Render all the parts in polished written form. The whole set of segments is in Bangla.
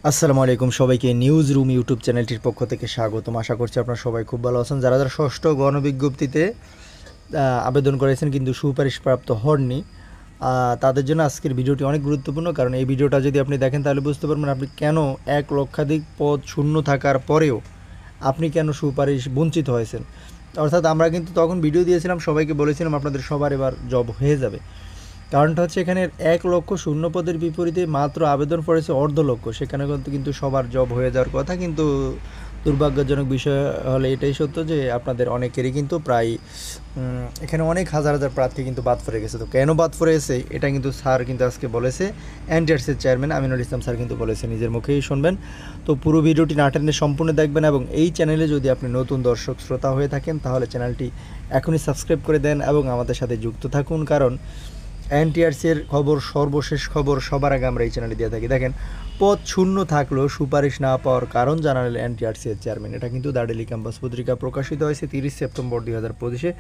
আসসালামু আলাইকুম সবাইকে নিউজ রুম ইউটিউব চ্যানেলটির পক্ষ থেকে স্বাগতম। আশা করছি আপনারা সবাই খুব ভালো আছেন। যারা যারা ষষ্ঠ গণবিজ্ঞপ্তিতে আবেদন করেছেন কিন্তু সুপারিশপ্রাপ্ত হননি, তাদের জন্য আজকের ভিডিওটি অনেক গুরুত্বপূর্ণ। কারণ এই ভিডিওটা যদি আপনি দেখেন তাহলে বুঝতে পারবেন আপনি কেন 1 লক্ষাধিক পদ শূন্য থাকার পরেও আপনি কেন সুপারিশ বঞ্চিত হয়েছেন। অর্থাৎ আমরা কিন্তু তখন ভিডিও দিয়েছিলাম, সবাইকে বলেছিলাম আপনাদের সবার এবার জব হয়ে যাবে। কারণটা হচ্ছে এখানে 1 লক্ষ শূন্য পদের বিপরীতে মাত্র আবেদন পড়েছে 1.5 লক্ষ। সেখানে কিন্তু সবার জব হয়ে যাওয়ার কথা, কিন্তু দুর্ভাগ্যজনক বিষয় হলে এটাই সত্য যে আপনাদের অনেকেরই কিন্তু প্রায় এখানে অনেক হাজার হাজার প্রার্থী কিন্তু বাদ পড়ে গেছে। তো কেন বাদ পড়ে গেছে এটা কিন্তু স্যার কিন্তু আজকে বলেছে, এনটিআরসির চেয়ারম্যান আমিনুল ইসলাম স্যার কিন্তু বলেছে, নিজের মুখেই শুনবেন। তো পুরো ভিডিওটি না টেনে সম্পূর্ণ দেখবেন, এবং এই চ্যানেলে যদি আপনি নতুন দর্শক শ্রোতা হয়ে থাকেন তাহলে চ্যানেলটি এখনই সাবস্ক্রাইব করে দেন এবং আমাদের সাথে যুক্ত থাকুন। কারণ এনটিআরসির খবর, সর্বশেষ খবর সবার আগে আমরা এই চ্যানেলে দিয়ে থাকি। দেখেন, পদ শূন্য থাকলেও সুপারিশ না পাওয়ার কারণ জানালেন এনটিআরসির চেয়ারম্যান। এটা কিন্তু দ্য ডেইলি ক্যাম্পাস পত্রিকা প্রকাশিত হয়েছে 30 সেপ্টেম্বর 2025।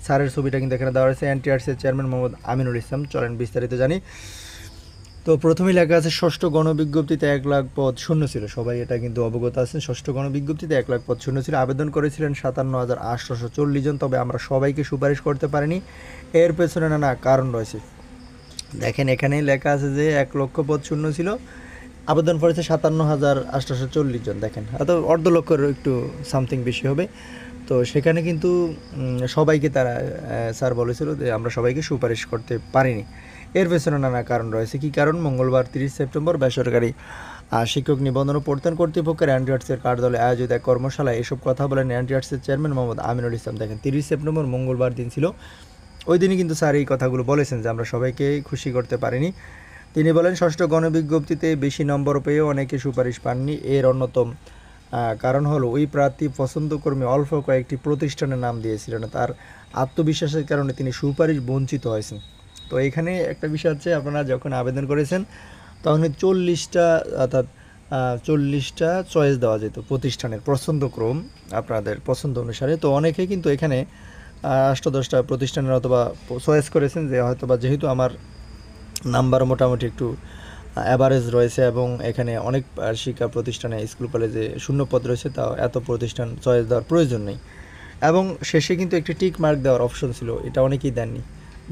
স্যারের ছবিটা কিন্তু এখানে দেওয়া হয়েছে, এনটিআরসির চেয়ারম্যান মোহাম্মদ আমিনুল ইসলাম। চলেন বিস্তারিত জানি। তো প্রথমেই লেখা আছে, ষষ্ঠ গণবিজ্ঞপ্তিতে 1 লাখ পদ শূন্য ছিল। সবাই এটা কিন্তু অবগত আছেন, ষষ্ঠ গণবিজ্ঞপ্তিতে 1 লাখ পদ শূন্য ছিল। আবেদন করেছিলেন 57,840 জন, তবে আমরা সবাইকে সুপারিশ করতে পারিনি। এর পেছনে নানা কারণ রয়েছে। দেখেন, এখানে লেখা আছে যে 1 লক্ষ পদ শূন্য ছিল, আবেদন করেছে 57,840 জন। দেখেন, হয়তো 1.5 লক্ষের একটু সামথিং বেশি হবে। তো সেখানে কিন্তু সবাইকে তারা স্যার বলেছিল যে আমরা সবাইকে সুপারিশ করতে পারিনি। এর পেছনে নানা কারণ রয়েছে। কী কারণ? মঙ্গলবার 30 সেপ্টেম্বর বেসরকারি শিক্ষক নিবন্ধন ও প্রত্যয়ন কর্তৃপক্ষের এনটিআরসির কার্যালয়ে আয়োজিত এক কর্মশালায় এসব কথা বলেন এনটিআরসির চেয়ারম্যান মোহাম্মদ আমিনুল ইসলাম। দেখেন, 30 সেপ্টেম্বর মঙ্গলবার দিন ছিল, ওই দিনই কিন্তু স্যার এই কথাগুলো বলেছেন যে আমরা সবাইকে খুশি করতে পারিনি। তিনি বলেন, ষষ্ঠ গণবিজ্ঞপ্তিতে বেশি নম্বর পেয়েও অনেকে সুপারিশ পাননি। এর অন্যতম কারণ হলো ওই প্রার্থী পছন্দক্রমে অল্প কয়েকটি প্রতিষ্ঠানের নাম দিয়েছিলেন। তার আত্মবিশ্বাসের কারণে তিনি সুপারিশ বঞ্চিত হয়েছেন। তো এখানে একটা বিষয় হচ্ছে, আপনারা যখন আবেদন করেছেন তখন 40টা অর্থাৎ 40টা চয়েস দেওয়া যেত প্রতিষ্ঠানের পছন্দক্রম, আপনাদের পছন্দ অনুসারে। তো অনেকেই কিন্তু এখানে 8-10টা প্রতিষ্ঠানের অথবা চয়েস করেছেন যে হয়তো বা যেহেতু আমার নাম্বার মোটামুটি একটু অ্যাভারেজ রয়েছে এবং এখানে অনেক শিক্ষা প্রতিষ্ঠানে স্কুল কলেজে শূন্যপদ রয়েছে, তাও এত প্রতিষ্ঠান চয়েস দেওয়ার প্রয়োজন নেই। এবং শেষে কিন্তু একটি টিক মার্ক দেওয়ার অপশন ছিল, এটা অনেকেই দেননি,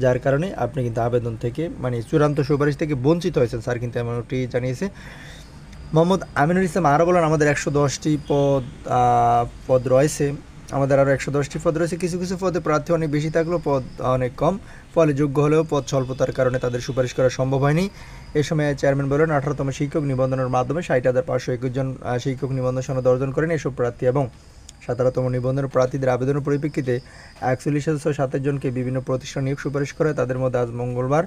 যার কারণে আপনি কিন্তু আবেদন থেকে মানে চূড়ান্ত সুপারিশ থেকে বঞ্চিত হয়েছেন। স্যার কিন্তু এমনটি জানিয়েছে। মোহাম্মদ আমিনুল ইসলাম আরও বলেন, আমাদের 110টি পদ রয়েছে, আমাদের আরও 110টি পদ রয়েছে। কিছু কিছু পদে প্রার্থী অনেক বেশি থাকলেও পদ অনেক কম, ফলে যোগ্য হলেও পদ স্বল্পতার কারণে তাদের সুপারিশ করা সম্ভব হয়নি। এ সময় চেয়ারম্যান বলেন, 18তম শিক্ষক নিবন্ধনের মাধ্যমে 60,521 জন শিক্ষক নিবন্ধন সনদ অর্জন করেন এসব প্রার্থী, এবং 17তম নিবন্ধনের প্রার্থীদের আবেদনের পরিপ্রেক্ষিতে 41,627 জনকে বিভিন্ন প্রতিষ্ঠান নিয়োগ সুপারিশ করে। তাদের মধ্যে আজ মঙ্গলবার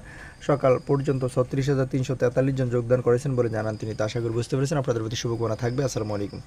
সকাল পর্যন্ত 36,343 জন যোগদান করেছেন বলে জানান তিনি। তা আশা করি বুঝতে পেরেছেন। আপনাদের প্রতি শুভকামনা থাকবে। আসসালামু আলাইকুম।